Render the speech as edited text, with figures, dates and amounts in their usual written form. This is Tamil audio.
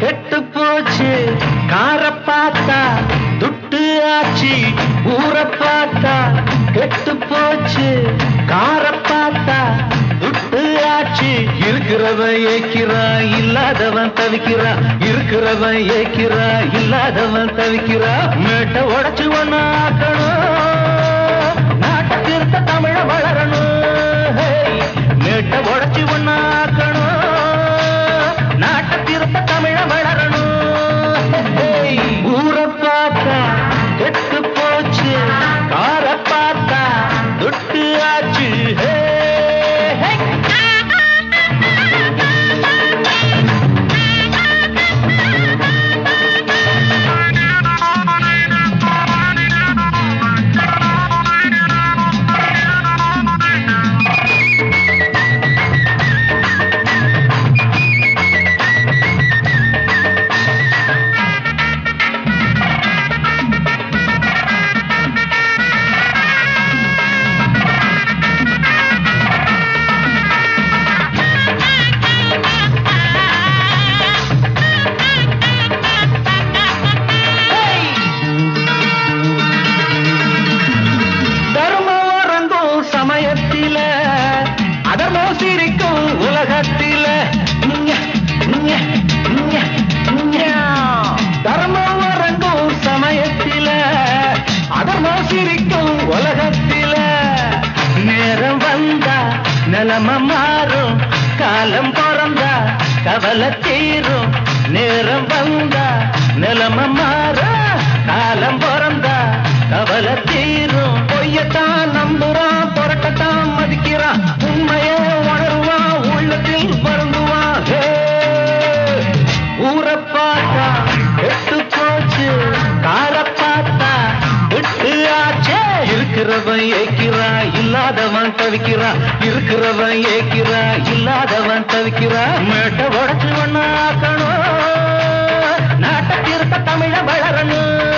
கெட்டு போச்சு கார பார்த்தா துட்டு ஆச்சு. ஊர பார்த்தா கெட்டு போச்சு கார பார்த்தா துட்டு ஆச்சு. இருக்கிறவன் ஏக்கிறா இல்லாதவன் தவிக்கிறா. இருக்கிறவன் ஏக்கிறா இல்லாதவன் தவிக்கிறா. மேட்டை உடைச்சு ஒண்ணு ஆக்கணும், நாட்டை திருத்த தமிழ வளரணும். மேட்டை உடைச்சு ஒண்ணு ஆக்கணும், நாட்டை திருத்த தமிழ வளரணும். ஊர பார்த்தா கெட்டு போச்சு கார பார்த்தா துட்டு ஆச்சு. அதர்மம் சிரிக்கும் உலகத்தில, தர்மம் வரங்கும் சமயத்தில, அதர்மம் சிரிக்கும் உலகத்தில. நேரம் வந்தா நிலைமை மாறும், காலம் பிறந்தா கவலை தீரும். நேரம் வந்தா நிலைமை மாறும், காலம் பிறந்தா கவலை தீரும். பொய்யத்தான் நம்புறான், புரட்டத்தான் மதிக்கிறான், உண்மையை உணர்வான், உள்ளத்தில் வருந்துவான். ஊர பார்த்தா கெட்டு போச்சு கார பார்த்தா விட்டு ஆச்சே. இருக்கிறவன் ஏக்கிறா இல்லாதவன் தவிக்கிறா. இருக்கிறவன் ஏக்கிறா இல்லாதவன் தவிக்கிறா. மேட்டை உடைச்சு ஒண்ணு ஆக்கணும், நாட்டை திருத்த தமிழ வளரணும்.